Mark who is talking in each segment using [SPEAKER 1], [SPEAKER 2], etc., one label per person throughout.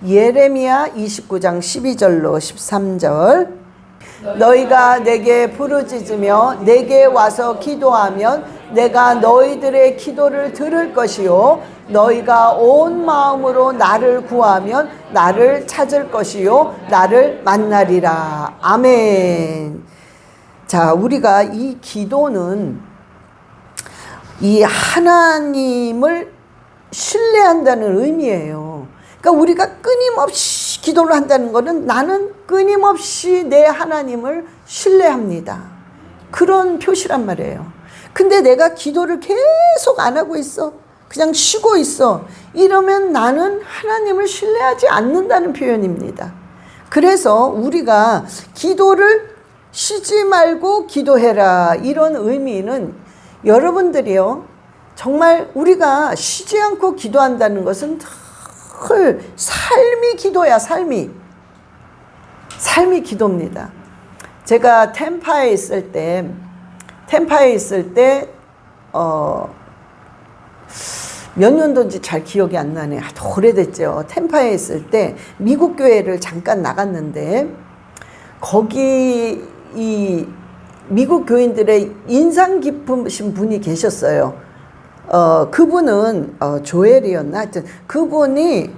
[SPEAKER 1] 예레미야 29장 12절로 13절. 너희가 내게 부르짖으며 내게 와서 기도하면 내가 너희들의 기도를 들을 것이요 너희가 온 마음으로 나를 구하면 나를 찾을 것이요 나를 만나리라. 아멘. 자, 우리가 이 기도는 이 하나님을 신뢰한다는 의미예요. 그러니까 우리가 끊임없이 기도를 한다는 것은 나는 끊임없이 내 하나님을 신뢰합니다. 그런 표시란 말이에요. 근데 내가 기도를 계속 안 하고 있어. 그냥 쉬고 있어. 이러면 나는 하나님을 신뢰하지 않는다는 표현입니다. 그래서 우리가 기도를 쉬지 말고 기도해라. 이런 의미는 여러분들이요. 정말 우리가 쉬지 않고 기도한다는 것은 삶이 기도야. 삶이 기도입니다. 제가 템파에 있을 때 몇 년도인지 잘 기억이 안 나네. 아주 오래됐죠. 템파에 있을 때 미국 교회를 잠깐 나갔는데 거기 이 미국 교인들의 인상 깊으신 분이 계셨어요. 그분은 조엘이었나? 하여튼 그분이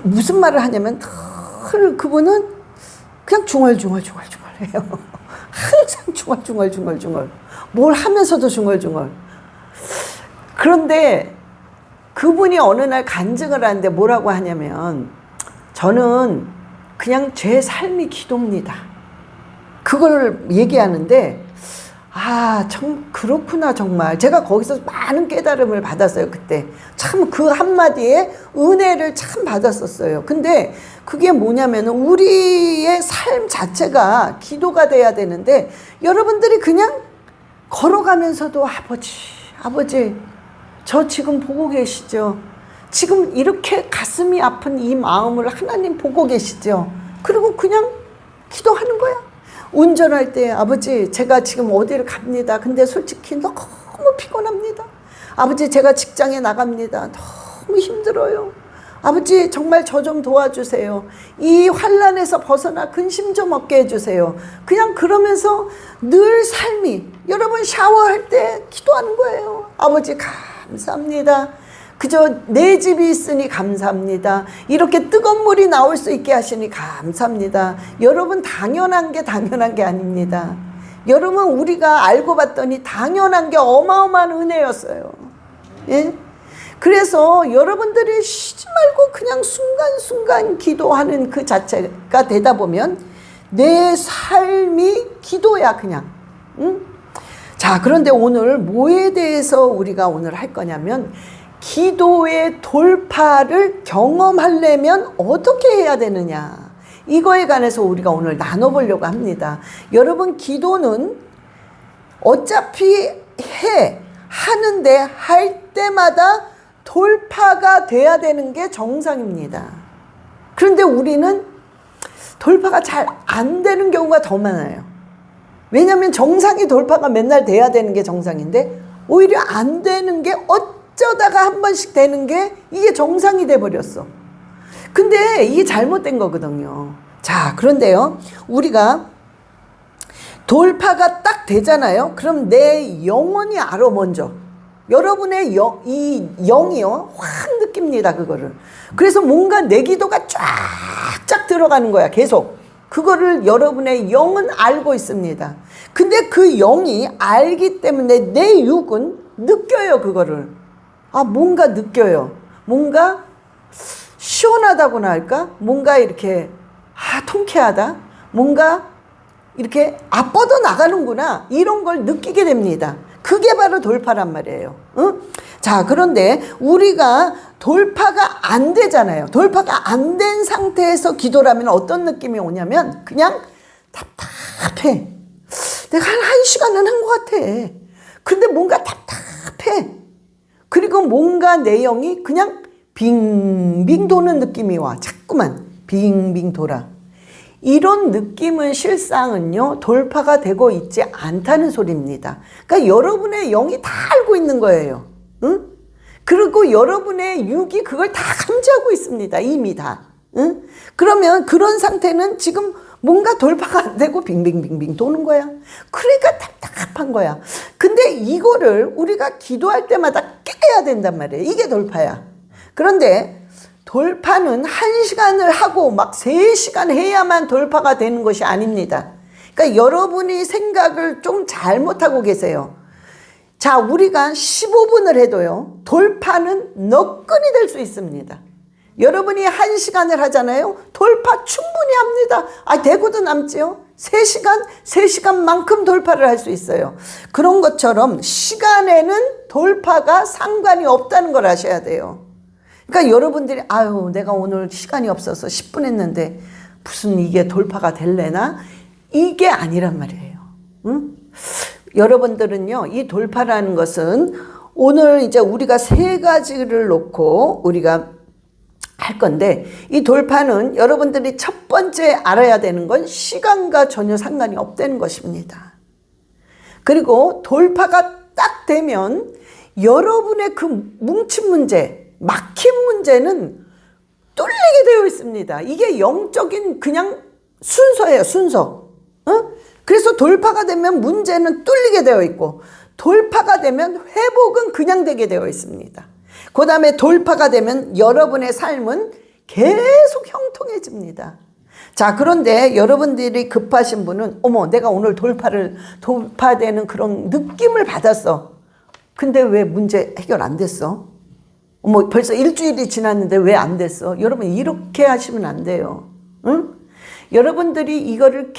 [SPEAKER 1] 무슨 말을 하냐면 그분은 그냥 중얼중얼해요. 항상 중얼. 뭘 하면서도 중얼. 그런데 그분이 어느 날 간증을 하는데 뭐라고 하냐면 저는 그냥 제 삶이 기도입니다. 그걸 얘기하는데 참 그렇구나. 정말 제가 거기서 많은 깨달음을 받았어요. 그때 참 그 한마디에 은혜를 참 받았었어요. 근데 그게 뭐냐면 우리의 삶 자체가 기도가 돼야 되는데 여러분들이 그냥 걸어가면서도 아버지 저 지금 보고 계시죠? 지금 이렇게 가슴이 아픈 이 마음을 하나님 보고 계시죠? 그리고 그냥 기도하는 거야. 운전할 때 아버지 제가 지금 어디를 갑니다. 근데 솔직히 너무 피곤합니다. 아버지 제가 직장에 나갑니다. 너무 힘들어요. 아버지 정말 저 좀 도와주세요. 이 환난에서 벗어나 근심 좀 얻게 해주세요. 그냥 그러면서 늘 삶이 여러분 샤워할 때 기도하는 거예요. 아버지 감사합니다. 그저 내 집이 있으니 감사합니다. 이렇게 뜨거운 물이 나올 수 있게 하시니 감사합니다. 여러분 당연한 게 아닙니다. 여러분 우리가 알고 봤더니 당연한 게 어마어마한 은혜였어요. 예? 그래서 여러분들이 쉬지 말고 그냥 순간순간 기도하는 그 자체가 되다 보면 내 삶이 기도야 그냥. 응? 자, 그런데 오늘 뭐에 대해서 우리가 오늘 할 거냐면 기도의 돌파를 경험하려면 어떻게 해야 되느냐, 이거에 관해서 우리가 오늘 나눠보려고 합니다. 여러분 기도는 어차피 하는데 할 때마다 돌파가 돼야 되는 게 정상입니다. 그런데 우리는 돌파가 잘 안 되는 경우가 더 많아요. 왜냐하면 정상이 돌파가 맨날 돼야 되는 게 정상인데 오히려 안 되는 게 어쩌다가 한 번씩 되는 게 이게 정상이 돼버렸어. 근데 이게 잘못된 거거든요. 자, 그런데요, 우리가 돌파가 딱 되잖아요. 그럼 내 영혼이 알아 먼저. 여러분의 이 영이요 확 느낍니다. 그거를. 그래서 뭔가 내 기도가 쫙쫙 들어가는 거야. 계속. 그거를 여러분의 영은 알고 있습니다. 근데 그 영이 알기 때문에 내 육은 느껴요. 그거를. 뭔가 느껴요. 뭔가 시원하다고나 할까? 뭔가 이렇게 통쾌하다? 뭔가 이렇게 뻗어 나가는구나. 이런 걸 느끼게 됩니다. 그게 바로 돌파란 말이에요. 응? 자, 그런데 우리가 돌파가 안 되잖아요. 돌파가 안 된 상태에서 기도라면 어떤 느낌이 오냐면 그냥 답답해. 내가 한 시간은 한 것 같아. 근데 뭔가 답답해. 그리고 뭔가 내 영이 그냥 빙빙 도는 느낌이 와. 자꾸만 빙빙 돌아. 이런 느낌은 실상은요 돌파가 되고 있지 않다는 소리입니다. 그러니까 여러분의 영이 다 알고 있는 거예요. 응? 그리고 여러분의 육이 그걸 다 감지하고 있습니다. 이미 다. 응? 그러면 그런 상태는 지금 뭔가 돌파가 안 되고 빙빙빙빙 도는 거야. 그러니까 답답한 거야. 근데 이거를 우리가 기도할 때마다 깨야 된단 말이에요. 이게 돌파야. 그런데 돌파는 1시간을 하고 막 3시간 해야만 돌파가 되는 것이 아닙니다. 그러니까 여러분이 생각을 좀 잘못하고 계세요. 자, 우리가 15분을 해도요, 돌파는 너끈히 될 수 있습니다. 여러분이 1시간을 하잖아요. 돌파 충분히 합니다. 대고도 남지요. 3시간, 3시간만큼 돌파를 할 수 있어요. 그런 것처럼 시간에는 돌파가 상관이 없다는 걸 아셔야 돼요. 그러니까 여러분들이 내가 오늘 시간이 없어서 10분 했는데 무슨 이게 돌파가 될래나? 이게 아니란 말이에요. 응? 여러분들은요, 이 돌파라는 것은 오늘 이제 우리가 3가지를 놓고 우리가 할 건데, 이 돌파는 여러분들이 첫 번째 알아야 되는 건 시간과 전혀 상관이 없다는 것입니다. 그리고 돌파가 딱 되면 여러분의 그 뭉친 문제, 막힌 문제는 뚫리게 되어 있습니다. 이게 영적인 그냥 순서예요, 순서. 그래서 돌파가 되면 문제는 뚫리게 되어 있고, 돌파가 되면 회복은 그냥 되게 되어 있습니다. 그 다음에 돌파가 되면 여러분의 삶은 계속 형통해집니다. 자, 그런데 여러분들이 급하신 분은 내가 오늘 돌파되는 그런 느낌을 받았어. 근데 왜 문제 해결 안 됐어? 벌써 일주일이 지났는데 왜 안 됐어? 여러분, 이렇게 하시면 안 돼요. 응? 여러분들이 이거를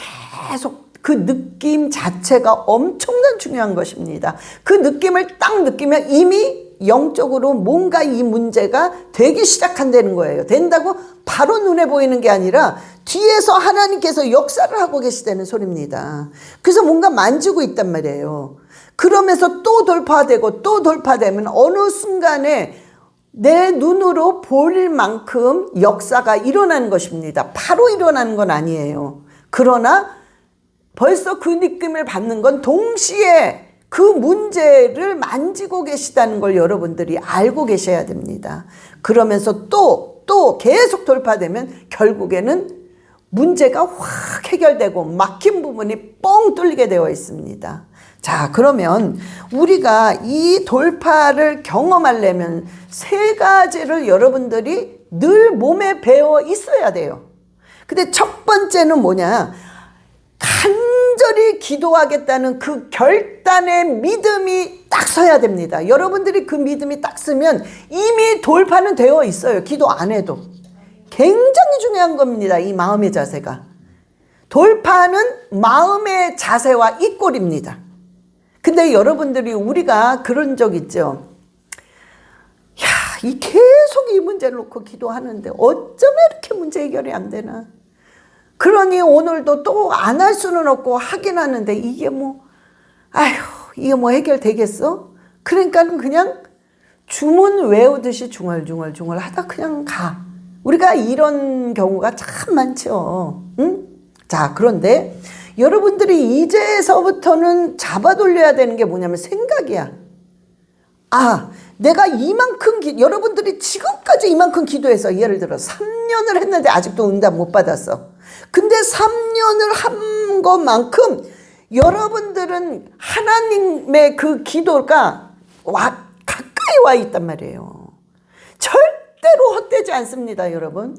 [SPEAKER 1] 계속 그 느낌 자체가 엄청난 중요한 것입니다. 그 느낌을 딱 느끼면 이미 영적으로 뭔가 이 문제가 되기 시작한다는 거예요. 된다고 바로 눈에 보이는 게 아니라 뒤에서 하나님께서 역사를 하고 계시다는 소리입니다. 그래서 뭔가 만지고 있단 말이에요. 그러면서 또 돌파되고 또 돌파되면 어느 순간에 내 눈으로 볼 만큼 역사가 일어나는 것입니다. 바로 일어나는 건 아니에요. 그러나 벌써 그 느낌을 받는 건 동시에 그 문제를 만지고 계시다는 걸 여러분들이 알고 계셔야 됩니다. 그러면서 또 계속 돌파되면 결국에는 문제가 확 해결되고 막힌 부분이 뻥 뚫리게 되어 있습니다. 자, 그러면 우리가 이 돌파를 경험하려면 3가지를 여러분들이 늘 몸에 배어 있어야 돼요. 근데 첫 번째는 뭐냐? 간절히 기도하겠다는 그 결단의 믿음이 딱 서야 됩니다. 여러분들이 그 믿음이 딱 서면 이미 돌파는 되어 있어요. 기도 안 해도. 굉장히 중요한 겁니다. 이 마음의 자세가. 돌파는 마음의 자세와 이꼴입니다. 근데 여러분들이 우리가 그런 적 있죠. 계속 이 문제를 놓고 기도하는데 어쩌면 이렇게 문제 해결이 안 되나. 그러니 오늘도 또 안 할 수는 없고 하긴 하는데 이게 이게 해결되겠어? 그러니까 그냥 주문 외우듯이 중얼중얼 하다 그냥 가. 우리가 이런 경우가 참 많죠. 응? 자, 그런데 여러분들이 이제서부터는 잡아 돌려야 되는 게 뭐냐면 생각이야. 내가 이만큼 여러분들이 지금까지 이만큼 기도해서 예를 들어 3년을 했는데 아직도 응답 못 받았어. 근데 3년을 한 것만큼 여러분들은 하나님의 그 기도가 가까이 와 있단 말이에요. 절대로 헛되지 않습니다, 여러분.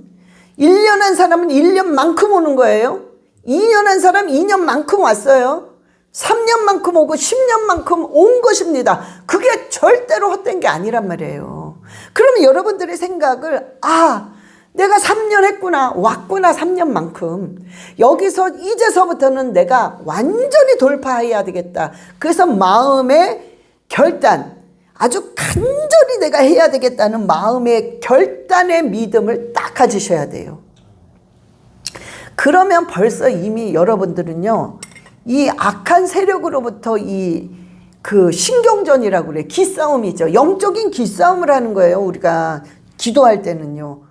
[SPEAKER 1] 1년 한 사람은 1년만큼 오는 거예요. 2년 한 사람 2년만큼 왔어요. 3년만큼 오고 10년만큼 온 것입니다. 그게 절대로 헛된 게 아니란 말이에요. 그러면 여러분들의 생각을 내가 3년 했구나, 왔구나, 3년만큼. 여기서 이제서부터는 내가 완전히 돌파해야 되겠다. 그래서 마음의 결단, 아주 간절히 내가 해야 되겠다는 마음의 결단의 믿음을 딱 가지셔야 돼요. 그러면 벌써 이미 여러분들은요, 이 악한 세력으로부터 그 신경전이라고 그래. 기싸움이죠. 영적인 기싸움을 하는 거예요. 우리가 기도할 때는요.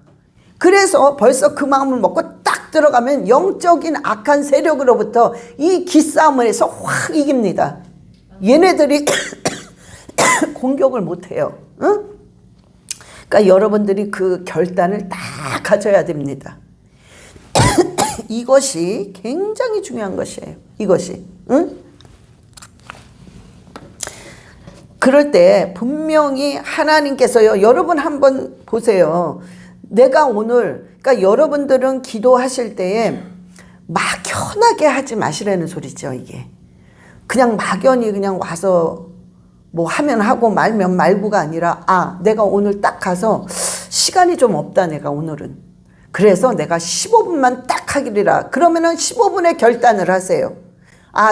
[SPEAKER 1] 그래서 벌써 그 마음을 먹고 딱 들어가면 영적인 악한 세력으로부터 이 기싸움을 해서 확 이깁니다. 얘네들이 공격을 못 해요. 응? 그러니까 여러분들이 그 결단을 딱 가져야 됩니다. 이것이 굉장히 중요한 것이에요. 이것이. 응? 그럴 때 분명히 하나님께서요. 여러분 한번 보세요. 내가 오늘 그러니까 여러분들은 기도하실 때에 막연하게 하지 마시라는 소리죠. 이게. 그냥 막연히 그냥 와서 뭐 하면 하고 말면 말고가 아니라 내가 오늘 딱 가서 시간이 좀 없다 내가 오늘은. 그래서 내가 15분만 딱 하기리라. 그러면은 15분에 결단을 하세요.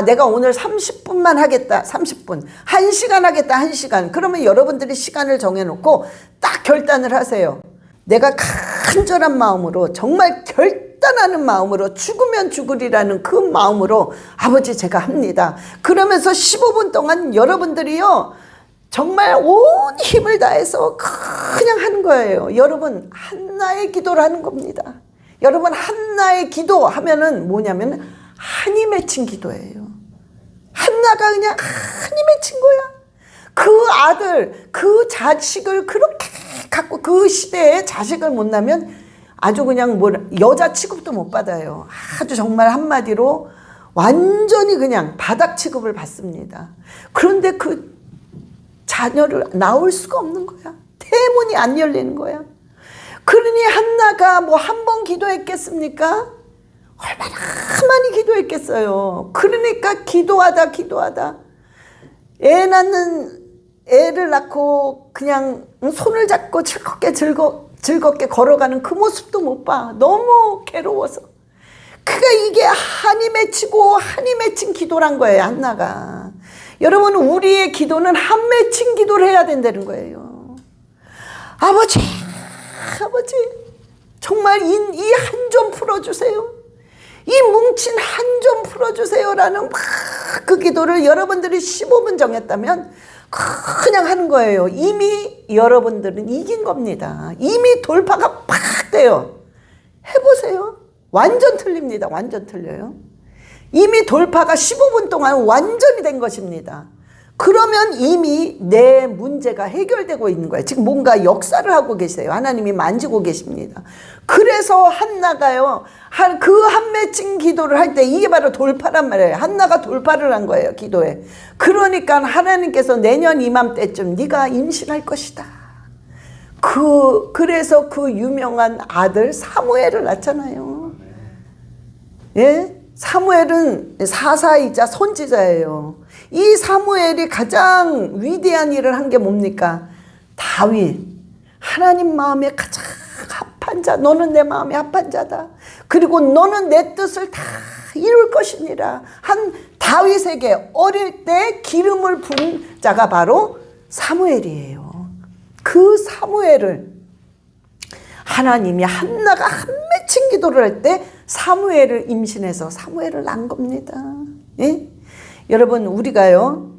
[SPEAKER 1] 내가 오늘 30분만 하겠다. 30분. 1시간 하겠다. 1시간. 그러면 여러분들이 시간을 정해놓고 딱 결단을 하세요. 내가 간절한 마음으로 정말 결단하는 마음으로 죽으면 죽으리라는 그 마음으로 아버지 제가 합니다. 그러면서 15분 동안 여러분들이요. 정말 온 힘을 다해서 그냥 하는 거예요. 여러분 한나의 기도를 하는 겁니다. 여러분 한나의 기도 하면은 뭐냐면 한이 맺힌 기도예요. 한나가 그냥 한이 맺힌 거야. 그 아들, 그 자식을 그렇게 갖고 그 시대에 자식을 못 낳으면 아주 그냥 여자 취급도 못 받아요. 아주 정말 한마디로 완전히 그냥 바닥 취급을 받습니다. 그런데 그 자녀를 낳을 수가 없는 거야. 태문이 안 열리는 거야. 그러니 한나가 뭐 한 번 기도했겠습니까? 얼마나 많이 기도했겠어요. 그러니까 기도하다 애를 낳고 그냥 손을 잡고 즐겁게 걸어가는 그 모습도 못 봐. 너무 괴로워서. 그러니까 이게 한이 맺힌 기도란 거예요. 한나가. 여러분 우리의 기도는 한 맺힌 기도를 해야 된다는 거예요. 아버지 정말 이 한 좀 풀어주세요. 이 뭉친 한 좀 풀어주세요라는 그 기도를 여러분들이 15분 정했다면 그냥 하는 거예요. 이미 여러분들은 이긴 겁니다. 이미 돌파가 팍 돼요. 해보세요. 완전 틀립니다. 완전 틀려요. 이미 돌파가 15분 동안 완전히 된 것입니다. 그러면 이미 내 문제가 해결되고 있는 거예요. 지금 뭔가 역사를 하고 계세요. 하나님이 만지고 계십니다. 그래서 한나가요. 그 한 맺힌 기도를 할 때 이게 바로 돌파란 말이에요. 한나가 돌파를 한 거예요. 기도에. 그러니까 하나님께서 내년 이맘때쯤 네가 임신할 것이다. 그래서 그 유명한 아들 사무엘을 낳잖아요. 예? 사무엘은 사사이자 선지자예요. 이 사무엘이 가장 위대한 일을 한 게 뭡니까? 다윗. 하나님 마음에 가장 합한 자. 너는 내 마음에 합한 자다. 그리고 너는 내 뜻을 다 이룰 것이니라. 한 다윗에게 어릴 때 기름을 부은 자가 바로 사무엘이에요. 그 사무엘을 하나님이 한나가 한 맺힌 기도를 할 때 사무엘을 임신해서 사무엘을 낳은 겁니다. 예? 여러분 우리가요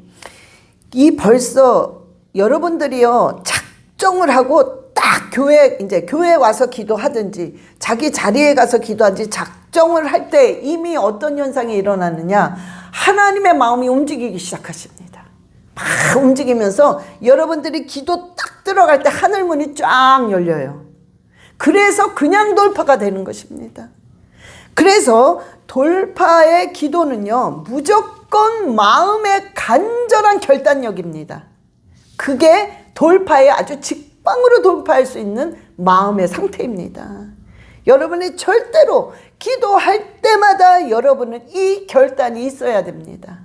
[SPEAKER 1] 벌써 여러분들이요 작정을 하고 딱 교회 와서 기도하든지 자기 자리에 가서 기도하든지 작정을 할 때 이미 어떤 현상이 일어나느냐, 하나님의 마음이 움직이기 시작하십니다. 막 움직이면서 여러분들이 기도 딱 들어갈 때 하늘문이 쫙 열려요. 그래서 그냥 돌파가 되는 것입니다. 그래서 돌파의 기도는요 무조건 마음의 간절한 결단력입니다. 그게 돌파에 아주 직방으로 돌파할 수 있는 마음의 상태입니다. 여러분이 절대로 기도할 때마다 여러분은 이 결단이 있어야 됩니다.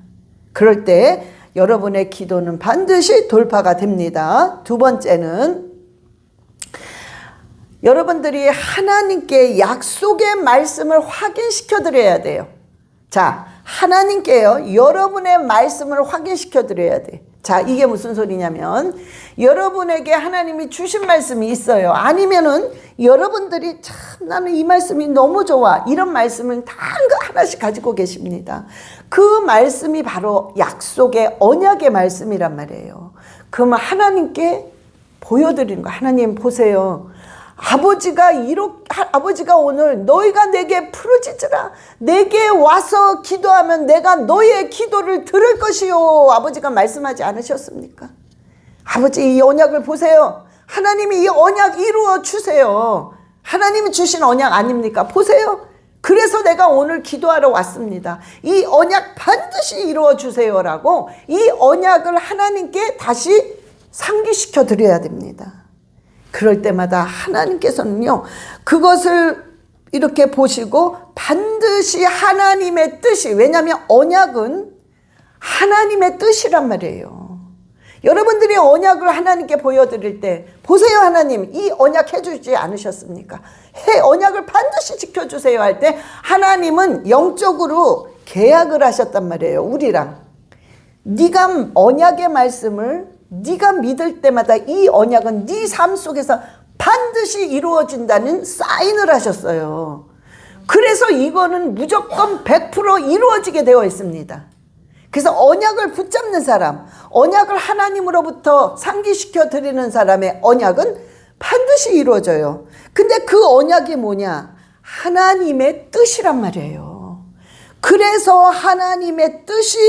[SPEAKER 1] 그럴 때 여러분의 기도는 반드시 돌파가 됩니다. 두 번째는 여러분들이 하나님께 약속의 말씀을 확인시켜 드려야 돼요. 자, 하나님께요 여러분의 말씀을 확인시켜 드려야 돼. 자, 이게 무슨 소리냐면 여러분에게 하나님이 주신 말씀이 있어요. 아니면은 여러분들이 참 나는 이 말씀이 너무 좋아, 이런 말씀을 다 하나씩 가지고 계십니다. 그 말씀이 바로 약속의 언약의 말씀이란 말이에요. 그러면 하나님께 보여드리는 거. 하나님 보세요. 아버지가 오늘 너희가 내게 부르짖으라. 내게 와서 기도하면 내가 너희의 기도를 들을 것이요. 아버지가 말씀하지 않으셨습니까? 아버지 이 언약을 보세요. 하나님이 이 언약 이루어 주세요. 하나님이 주신 언약 아닙니까? 보세요. 그래서 내가 오늘 기도하러 왔습니다. 이 언약 반드시 이루어 주세요라고 이 언약을 하나님께 다시 상기시켜 드려야 됩니다. 그럴 때마다 하나님께서는요, 그것을 이렇게 보시고 반드시 하나님의 뜻이, 왜냐하면 언약은 하나님의 뜻이란 말이에요. 여러분들이 언약을 하나님께 보여드릴 때, 보세요, 하나님 이 언약 해주지 않으셨습니까? 언약을 반드시 지켜주세요 할 때 하나님은 영적으로 계약을 하셨단 말이에요. 우리랑. 네가 언약의 말씀을 네가 믿을 때마다 이 언약은 네 삶 속에서 반드시 이루어진다는 사인을 하셨어요. 그래서 이거는 무조건 100% 이루어지게 되어 있습니다. 그래서 언약을 붙잡는 사람, 언약을 하나님으로부터 상기시켜 드리는 사람의 언약은 반드시 이루어져요. 근데 그 언약이 뭐냐? 하나님의 뜻이란 말이에요. 그래서 하나님의 뜻이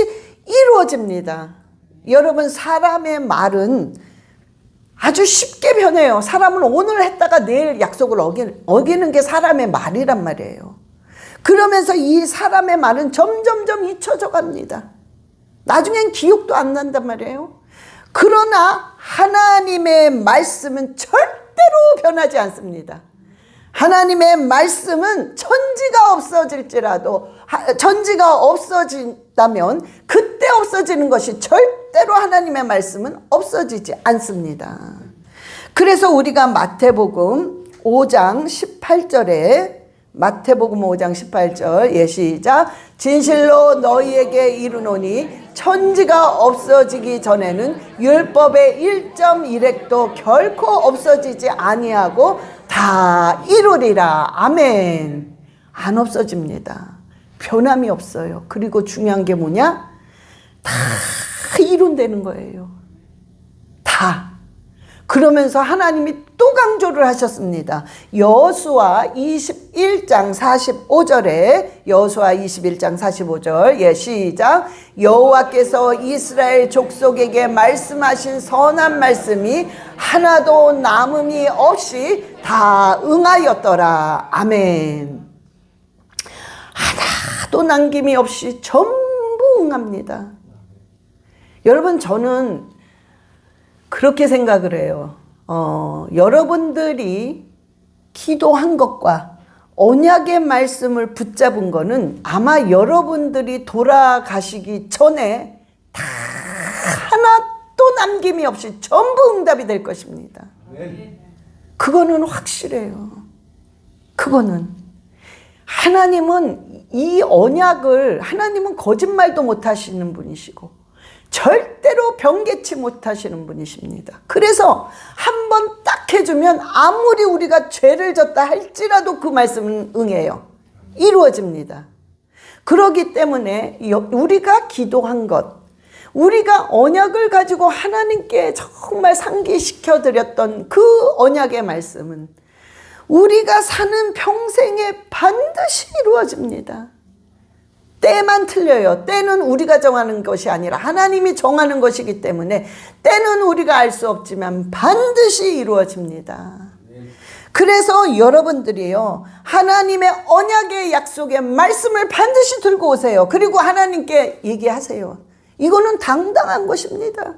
[SPEAKER 1] 이루어집니다. 여러분, 사람의 말은 아주 쉽게 변해요. 사람은 오늘 했다가 내일 약속을 어기는 게 사람의 말이란 말이에요. 그러면서 이 사람의 말은 점점점 잊혀져 갑니다. 나중엔 기억도 안 난단 말이에요. 그러나 하나님의 말씀은 절대로 변하지 않습니다. 하나님의 말씀은 천지가 없어질지라도, 천지가 없어진다면 그때 없어지는 것이 절대로 하나님의 말씀은 없어지지 않습니다. 그래서 우리가 마태복음 5장 18절에 마태복음 5장 18절, 예, 시작. 진실로 너희에게 이르노니 천지가 없어지기 전에는 율법의 1.1획도 결코 없어지지 아니하고 다 이루리라. 아멘. 안 없어집니다. 변함이 없어요. 그리고 중요한 게 뭐냐? 다 이룬다는 거예요. 다. 그러면서 하나님이 또 강조를 하셨습니다. 여호수아 21장 45절에 여호수아 21장 45절, 예, 시작. 여호와께서 이스라엘 족속에게 말씀하신 선한 말씀이 하나도 남음이 없이 다 응하였더라. 아멘. 하나도 남김이 없이 전부 응합니다. 여러분, 저는 그렇게 생각을 해요. 여러분들이 기도한 것과 언약의 말씀을 붙잡은 거는 아마 여러분들이 돌아가시기 전에 다 하나도 남김이 없이 전부 응답이 될 것입니다. 그거는 확실해요. 그거는. 하나님은 이 언약을, 하나님은 거짓말도 못 하시는 분이시고 절대로 변개치 못하시는 분이십니다. 그래서 한번 딱 해주면 아무리 우리가 죄를 졌다 할지라도 그 말씀은 응해요. 이루어집니다. 그렇기 때문에 우리가 기도한 것, 우리가 언약을 가지고 하나님께 정말 상기시켜 드렸던 그 언약의 말씀은 우리가 사는 평생에 반드시 이루어집니다. 때만 틀려요. 때는 우리가 정하는 것이 아니라 하나님이 정하는 것이기 때문에 때는 우리가 알 수 없지만 반드시 이루어집니다. 그래서 여러분들이요, 하나님의 언약의 약속의 말씀을 반드시 들고 오세요. 그리고 하나님께 얘기하세요. 이거는 당당한 것입니다.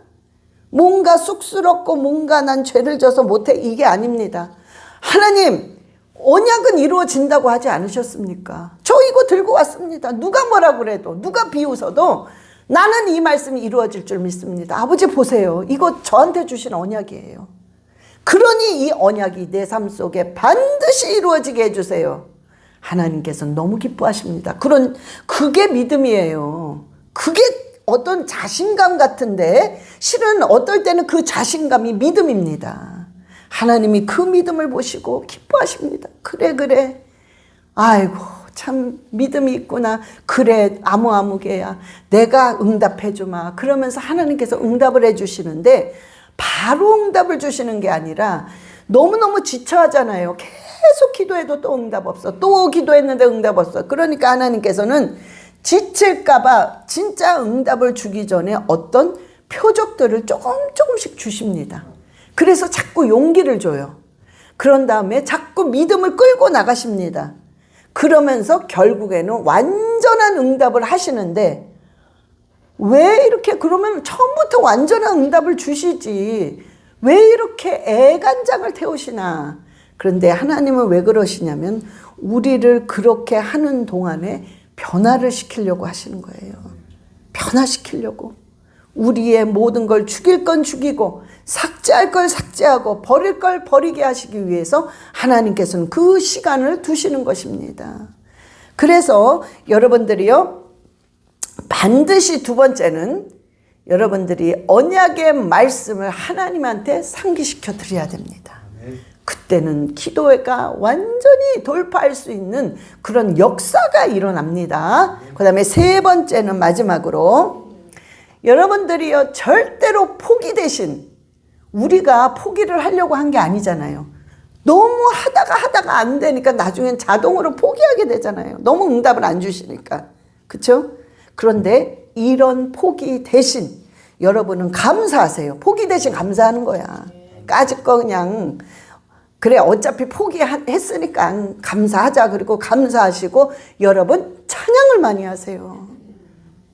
[SPEAKER 1] 뭔가 쑥스럽고 뭔가 난 죄를 져서 못해, 이게 아닙니다. 하나님, 언약은 이루어진다고 하지 않으셨습니까? 저 이거 들고 왔습니다. 누가 뭐라 그래도, 누가 비웃어도 나는 이 말씀이 이루어질 줄 믿습니다. 아버지 보세요. 이거 저한테 주신 언약이에요. 그러니 이 언약이 내 삶 속에 반드시 이루어지게 해주세요. 하나님께서는 너무 기뻐하십니다. 그게 믿음이에요. 그게 어떤 자신감 같은데 실은 어떨 때는 그 자신감이 믿음입니다. 하나님이 그 믿음을 보시고 기뻐하십니다. 그래. 아이고, 참 믿음이 있구나. 그래, 아무개야. 내가 응답해 주마. 그러면서 하나님께서 응답을 해 주시는데 바로 응답을 주시는 게 아니라 너무너무 지쳐하잖아요. 계속 기도해도 또 응답 없어. 또 기도했는데 응답 없어. 그러니까 하나님께서는 지칠까봐 진짜 응답을 주기 전에 어떤 표적들을 조금씩 주십니다. 그래서 자꾸 용기를 줘요. 그런 다음에 자꾸 믿음을 끌고 나가십니다. 그러면서 결국에는 완전한 응답을 하시는데, 왜 이렇게, 그러면 처음부터 완전한 응답을 주시지 왜 이렇게 애간장을 태우시나. 그런데 하나님은 왜 그러시냐면 우리를 그렇게 하는 동안에 변화를 시키려고 하시는 거예요. 변화시키려고. 우리의 모든 걸 죽일 건 죽이고 삭제할 걸 삭제하고 버릴 걸 버리게 하시기 위해서 하나님께서는 그 시간을 두시는 것입니다. 그래서 여러분들이요, 반드시 두 번째는 여러분들이 언약의 말씀을 하나님한테 상기시켜 드려야 됩니다. 그때는 기도가 완전히 돌파할 수 있는 그런 역사가 일어납니다. 그 다음에 세 번째는 마지막으로, 여러분들이요, 절대로 포기 대신, 우리가 포기를 하려고 한 게 아니잖아요. 너무 하다가 안 되니까 나중엔 자동으로 포기하게 되잖아요. 너무 응답을 안 주시니까. 그렇죠? 그런데 이런 포기 대신 여러분은 감사하세요. 포기 대신 감사하는 거야. 까짓 거 그냥 그래 어차피 포기했으니까 감사하자. 그리고 감사하시고 여러분 찬양을 많이 하세요.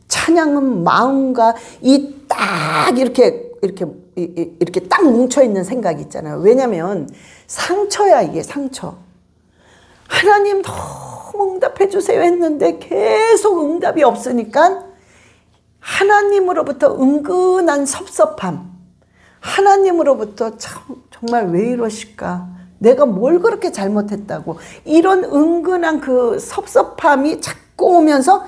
[SPEAKER 1] 찬양은 마음과 이 딱 이렇게 딱 뭉쳐있는 생각이 있잖아요. 왜냐면 상처야, 이게 상처. 하나님 너무 응답해 주세요 했는데 계속 응답이 없으니까 하나님으로부터 은근한 섭섭함, 하나님으로부터 정말 왜 이러실까, 내가 뭘 그렇게 잘못했다고, 이런 은근한 그 섭섭함이 자꾸 오면서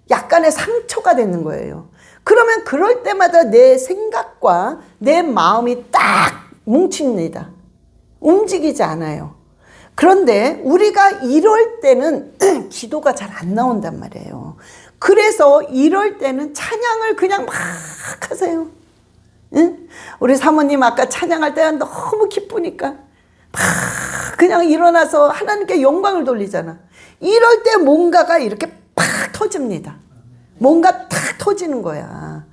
[SPEAKER 1] 약간의 상처가 되는 거예요. 그러면 그럴 때마다 내 생각과 내 마음이 딱 뭉칩니다. 움직이지 않아요. 그런데 우리가 이럴 때는 기도가 잘 안 나온단 말이에요. 그래서 이럴 때는 찬양을 그냥 막 하세요. 응? 우리 사모님 아까 찬양할 때는 너무 기쁘니까 막 그냥 일어나서 하나님께 영광을 돌리잖아. 이럴 때 뭔가가 이렇게 팍 터집니다. 뭔가 탁 터지는 거야.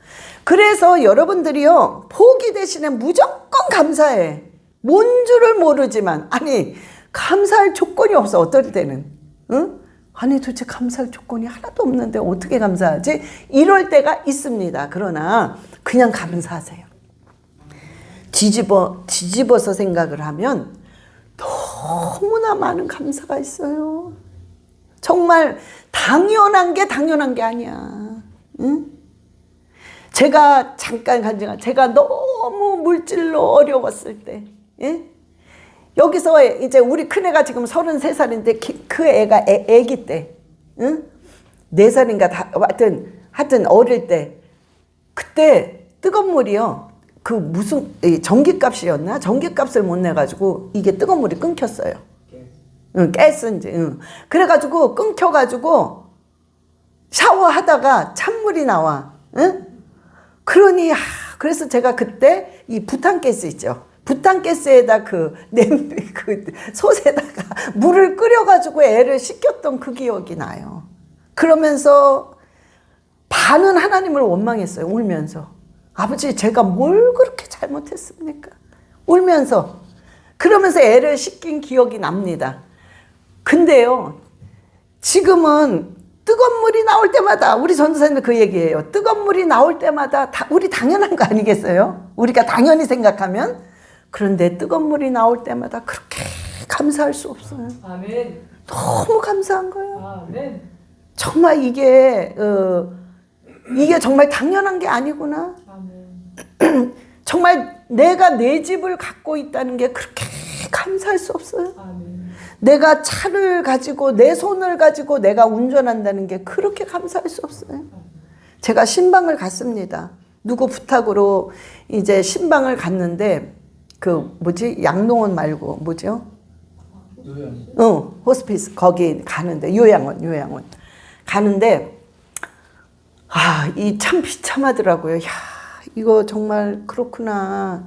[SPEAKER 1] 그래서 여러분들이요, 포기 대신에 무조건 감사해. 뭔 줄을 모르지만, 아니 감사할 조건이 없어. 어떨 때는 응? 아니 도대체 감사할 조건이 하나도 없는데 어떻게 감사하지? 이럴 때가 있습니다. 그러나 그냥 감사하세요. 뒤집어서 생각을 하면 너무나 많은 감사가 있어요. 정말 당연한 게 아니야. 응? 제가 잠깐 간증한, 제가 너무 물질로 어려웠을 때, 예? 여기서 이제 우리 큰애가 지금 33살인데 그 애가 애기 때, 응? 4살인가 하여튼 어릴 때, 그때 뜨거운 물이요, 그 무슨 전기값이었나? 전기값을 못 내가지고 이게 뜨거운 물이 끊겼어요. 응, 가스인지. 응. 그래가지고 끊겨가지고 샤워하다가 찬물이 나와. 응? 그러니 그래서 제가 그때 이 부탄가스 있죠. 부탄가스에다 그 솥에다가 물을 끓여가지고 애를 씻겼던 그 기억이 나요. 그러면서 반은 하나님을 원망했어요. 울면서. 아버지 제가 뭘 그렇게 잘못했습니까? 울면서. 그러면서 애를 씻긴 기억이 납니다. 근데요, 지금은 뜨거운 물이 나올 때마다, 우리 전도사님도 그 얘기예요. 뜨거운 물이 나올 때마다 우리 당연한 거 아니겠어요? 우리가 당연히 생각하면. 그런데 뜨거운 물이 나올 때마다 그렇게 감사할 수 없어요.
[SPEAKER 2] 아멘.
[SPEAKER 1] 너무 감사한 거예요.
[SPEAKER 2] 아멘.
[SPEAKER 1] 정말 이게 정말 당연한 게 아니구나.
[SPEAKER 2] 아멘.
[SPEAKER 1] 정말 내가 내 집을 갖고 있다는 게 그렇게 감사할 수 없어요.
[SPEAKER 2] 아멘.
[SPEAKER 1] 내가 차를 가지고 내 손을 가지고 내가 운전한다는 게 그렇게 감사할 수 없어요. 제가 신방을 갔습니다. 누구 부탁으로 이제 신방을 갔는데 양농원 말고 뭐죠? 호스피스 거기 가는데 요양원 가는데 이 참 비참하더라고요. 야, 이거 정말 그렇구나.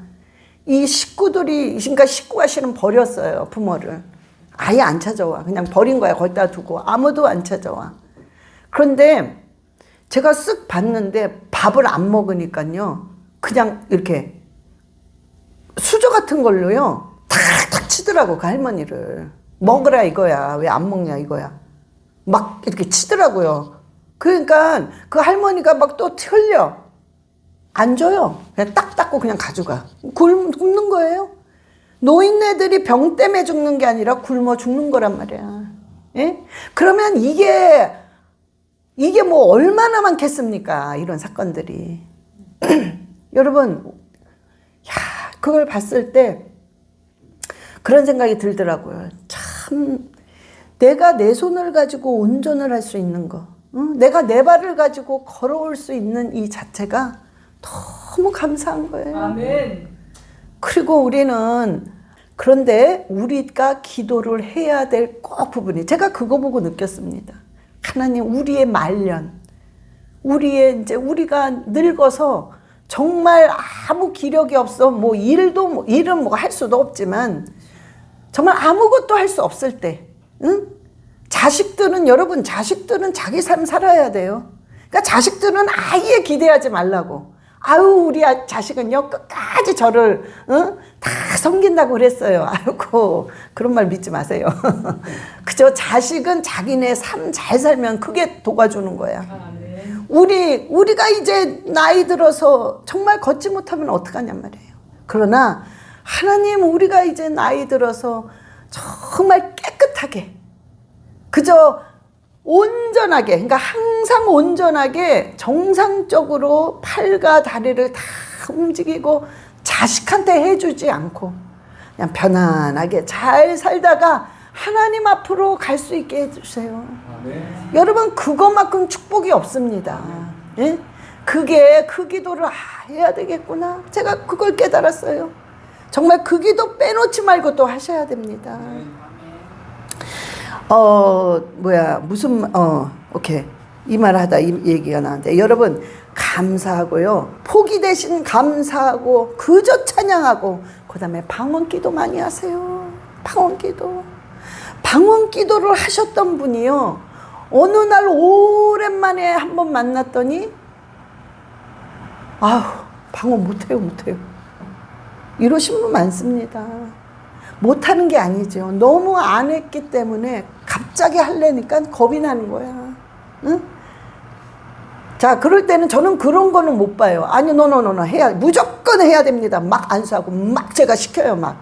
[SPEAKER 1] 이 식구들이, 그러니까 식구가 실은 버렸어요, 부모를. 아예 안 찾아와. 그냥 버린 거야. 거기다 두고. 아무도 안 찾아와. 그런데 제가 쓱 봤는데 밥을 안 먹으니까요, 그냥 이렇게 수저가 같은 걸로요 탁탁 치더라고 그 할머니를. 먹으라 이거야, 왜 안 먹냐 이거야, 막 이렇게 치더라고요. 그러니까 그 할머니가 막 또 흘려 안 줘요. 그냥 딱 닦고 그냥 가져가. 굶는 거예요. 노인네들이 병 때문에 죽는 게 아니라 굶어 죽는 거란 말이야. 예? 그러면 이게 뭐 얼마나 많겠습니까? 이런 사건들이. 여러분, 야, 그걸 봤을 때 그런 생각이 들더라고요. 참, 내가 내 손을 가지고 운전을 할 수 있는 거, 내가 내 발을 가지고 걸어올 수 있는 이 자체가 너무 감사한 거예요.
[SPEAKER 2] 아멘.
[SPEAKER 1] 그리고 우리는 그런데 우리가 기도를 해야 될 꼭 부분이, 제가 그거 보고 느꼈습니다. 하나님, 우리의 말년, 이제 우리가 늙어서 정말 아무 기력이 없어, 뭐 일은 뭐 할 수도 없지만 정말 아무것도 할 수 없을 때, 응? 여러분 자식들은 자기 삶 살아야 돼요. 그러니까 자식들은 아예 기대하지 말라고. 아유, 우리 자식은요 끝까지 저를 다 섬긴다고 그랬어요. 아이고, 그런 말 믿지 마세요. 그저 자식은 자기네 삶 잘 살면 그게 도와주는 거야.
[SPEAKER 2] 아멘.
[SPEAKER 1] 우리가 이제 나이 들어서 정말 걷지 못하면 어떡하냔 말이에요. 그러나 하나님, 우리가 이제 나이 들어서 정말 깨끗하게, 그저 온전하게, 그러니까 항상 온전하게 정상적으로 팔과 다리를 다 움직이고 자식한테 해주지 않고 그냥 편안하게 잘 살다가 하나님 앞으로 갈 수 있게 해주세요.
[SPEAKER 2] 아멘.
[SPEAKER 1] 여러분, 그것만큼 축복이 없습니다. 예? 그게 그 기도를 해야 되겠구나. 제가 그걸 깨달았어요. 정말 그 기도 빼놓지 말고 또 하셔야 됩니다. 오케이. 이 말 하다 이 얘기가 나왔는데, 여러분, 감사하고요. 포기 대신 감사하고, 그저 찬양하고, 그 다음에 방언기도 많이 하세요. 방언기도를 하셨던 분이요, 어느 날 오랜만에 한번 만났더니, 아우, 방언 못해요. 이러신 분 많습니다. 못하는 게 아니죠. 너무 안 했기 때문에 갑자기 하려니까 겁이 나는 거야. 응? 자, 그럴 때는 저는 그런 거는 못 봐요. 아니, 무조건 해야 됩니다. 막 안수하고, 막 제가 시켜요. 막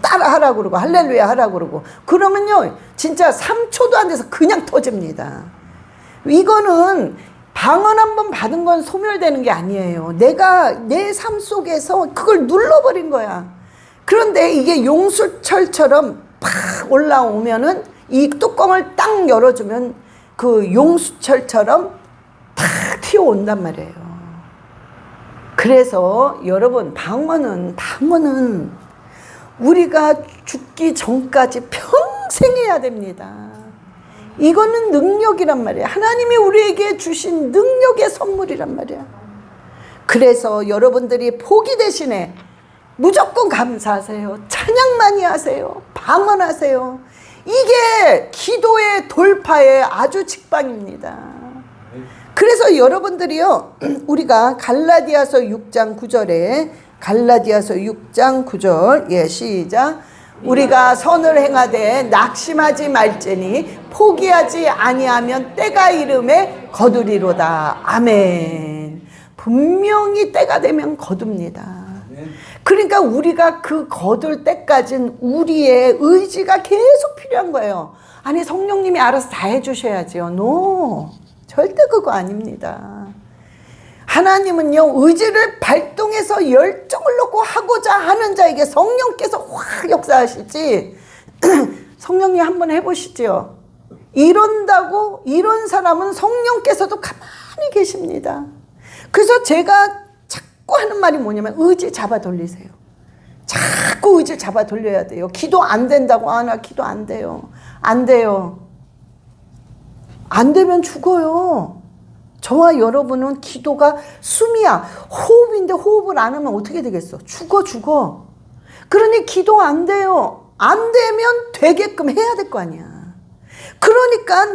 [SPEAKER 1] 따라 하라고 그러고, 할렐루야 하라고 그러고. 그러면요, 진짜 3초도 안 돼서 그냥 터집니다. 이거는 방언 한번 받은 건 소멸되는 게 아니에요. 내가 내 삶 속에서 그걸 눌러버린 거야. 그런데 이게 용수철처럼 팍 올라오면은, 이 뚜껑을 딱 열어주면 그 용수철처럼 탁 튀어온단 말이에요. 그래서 여러분, 방언은 우리가 죽기 전까지 평생 해야 됩니다. 이거는 능력이란 말이에요. 하나님이 우리에게 주신 능력의 선물이란 말이에요. 그래서 여러분들이 포기 대신에 무조건 감사하세요. 찬양 많이 하세요. 방언하세요. 이게 기도의 돌파의 아주 직방입니다. 그래서 여러분들이요, 우리가 갈라디아서 6장 9절에, 갈라디아서 6장 9절, 예, 시작. 우리가 선을 행하되 낙심하지 말지니 포기하지 아니하면 때가 이름에 거두리로다. 아멘. 분명히 때가 되면 거둡니다. 그러니까 우리가 그 거둘 때까지는 우리의 의지가 계속 필요한 거예요. 아니, 성령님이 알아서 다 해주셔야지요. No, 절대 그거 아닙니다. 하나님은요, 의지를 발동해서 열정을 놓고 하고자 하는 자에게 성령께서 확 역사하시지. 성령님 한번 해보시죠. 이런 사람은 성령께서도 가만히 계십니다. 그래서 제가 자꾸 하는 말이 뭐냐면, 의지 잡아 돌리세요. 자꾸 의지 잡아 돌려야 돼요. 기도 안 된다고. 나 기도 안 돼요. 안 되면 죽어요. 저와 여러분은 기도가 숨이야. 호흡인데 호흡을 안 하면 어떻게 되겠어? 죽어. 그러니 기도 안 돼요. 안 되면 되게끔 해야 될 거 아니야. 그러니까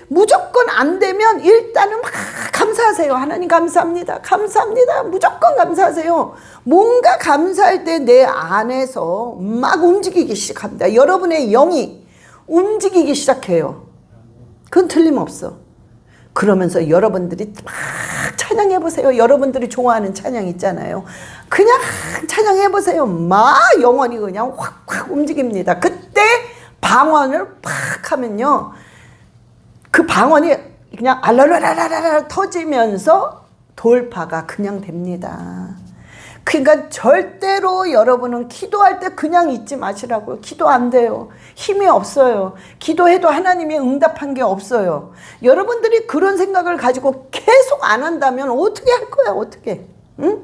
[SPEAKER 1] 무조건 안 되면 일단은 막 감사하세요. 하나님 감사합니다. 감사합니다. 무조건 감사하세요. 뭔가 감사할 때 내 안에서 막 움직이기 시작합니다. 여러분의 영이 움직이기 시작해요. 그건 틀림없어. 그러면서 여러분들이 막 찬양해보세요. 여러분들이 좋아하는 찬양 있잖아요. 그냥 찬양해보세요. 막 영혼이 그냥 확 움직입니다. 그때 방언을 팍 하면요, 그 방언이 그냥 알랄랄랄랄 터지면서 돌파가 그냥 됩니다. 그러니까 절대로 여러분은 기도할 때 그냥 있지 마시라고요. 기도 안 돼요. 힘이 없어요. 기도해도 하나님이 응답한 게 없어요. 여러분들이 그런 생각을 가지고 계속 안 한다면 어떻게 할 거야, 어떻게? 응?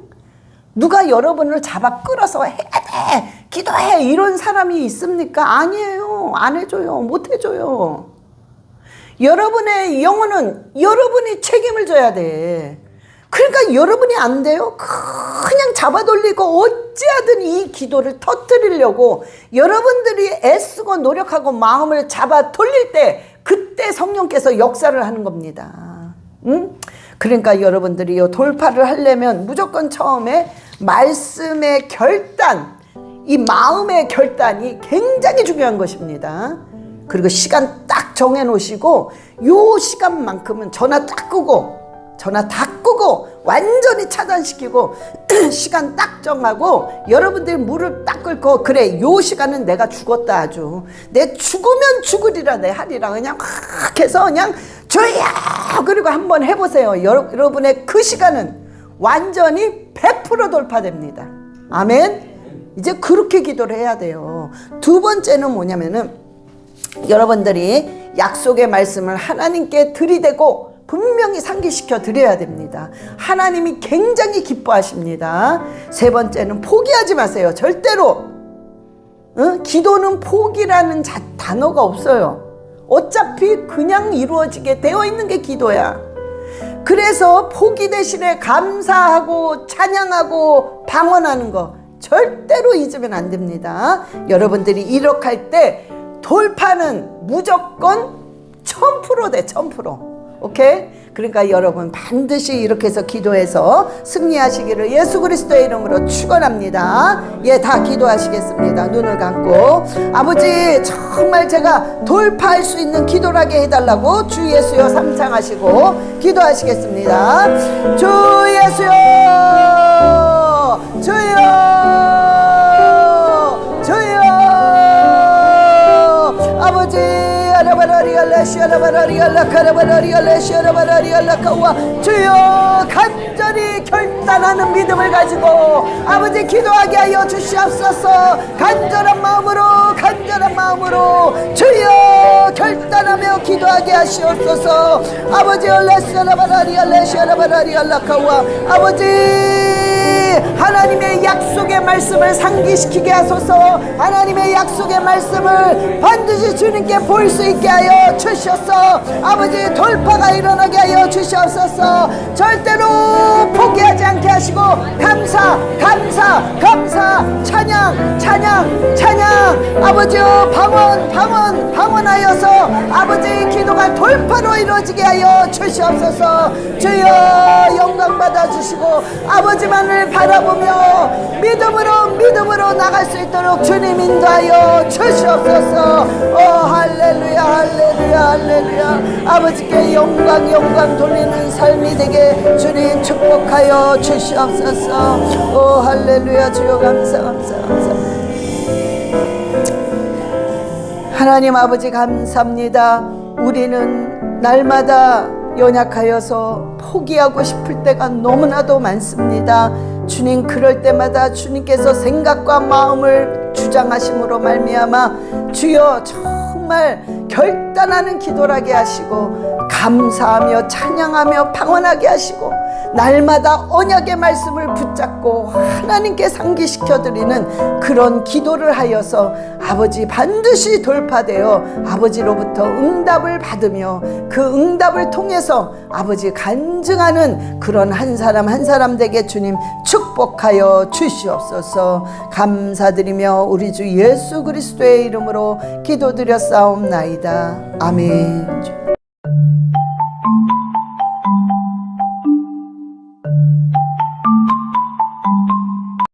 [SPEAKER 1] 누가 여러분을 잡아 끌어서 해야 돼, 기도해, 이런 사람이 있습니까? 아니에요. 안 해줘요. 못 해줘요. 여러분의 영혼은 여러분이 책임을 져야 돼. 그러니까 여러분이 안 돼요? 그냥 잡아 돌리고 어찌하든 이 기도를 터뜨리려고 여러분들이 애쓰고 노력하고 마음을 잡아 돌릴 때, 그때 성령께서 역사를 하는 겁니다. 응? 그러니까 여러분들이 이 돌파를 하려면 무조건 처음에 말씀의 결단, 이 마음의 결단이 굉장히 중요한 것입니다. 그리고 시간 딱 정해 놓으시고, 요 시간만큼은 전화 다 끄고 완전히 차단시키고 시간 딱 정하고 여러분들이 무릎 딱 꿇고, 그래, 요 시간은 내가 죽었다, 아주 내 죽으면 죽으리라 내 하리라, 그냥 확 해서 그냥 주여, 그리고 한번 해보세요. 여러분의 그 시간은 완전히 100% 돌파됩니다. 아멘. 이제 그렇게 기도를 해야 돼요. 두 번째는 뭐냐면은, 여러분들이 약속의 말씀을 하나님께 들이대고 분명히 상기시켜 드려야 됩니다. 하나님이 굉장히 기뻐하십니다. 세 번째는 포기하지 마세요. 절대로. 기도는 포기라는 단어가 없어요. 어차피 그냥 이루어지게 되어 있는 게 기도야. 그래서 포기 대신에 감사하고 찬양하고 방언하는 거 절대로 잊으면 안 됩니다. 여러분들이 이렇게 때 돌파는 무조건 1000% 돼, 1000%. 오케이? 그러니까 여러분 반드시 이렇게 해서 기도해서 승리하시기를 예수 그리스도의 이름으로 축원합니다. 예, 다 기도하시겠습니다. 눈을 감고, 아버지 정말 제가 돌파할 수 있는 기도라게 해달라고 주 예수여 삼창하시고 기도하시겠습니다. 주 예수여, 주여, 주여, 아버지 주여, 간절히 결단하는 믿음을 가지고 아버지 기도하게 하여 주시옵소서. 간절한 마음으로 주여 결단하며 기도하게 하시옵소서. 아버지 아버지 하나님의 약속의 말씀을 상기시키게 하소서. 하나님의 약속의 말씀을 반드시 주님께 볼 수 있게 하여 주시옵소서. 아버지 돌파가 일어나게 하여 주시옵소서. 절대로 포기하지 않게 하시고 감사 찬양 아버지여 방언하여서 아버지 기도가 돌파로 이루어지게 하여 주시옵소서. 주여 영광 받아주시고 아버지만을 바라보며 믿음으로 나갈 수 있도록 주님 인도하여 주시옵소서. 할렐루야. 아버지께 영광 돌리는 삶이 되게 주님 축복하여 주시옵소서. 할렐루야. 주여 감사. 하나님 아버지 감사합니다. 우리는 날마다 연약하여서 포기하고 싶을 때가 너무나도 많습니다. 주님, 그럴 때마다 주님께서 생각과 마음을 주장하심으로 말미암아 주여 정말 결단하는 기도라게 하시고 감사하며 찬양하며 방언하게 하시고 날마다 언약의 말씀을 붙잡고 하나님께 상기시켜 드리는 그런 기도를 하여서 아버지 반드시 돌파되어 아버지로부터 응답을 받으며 그 응답을 통해서 아버지 간증하는 그런 한 사람 한 사람 되게 주님 축복하여 주시옵소서. 감사드리며 우리 주 예수 그리스도의 이름으로 기도드렸사옵나이다. 아멘.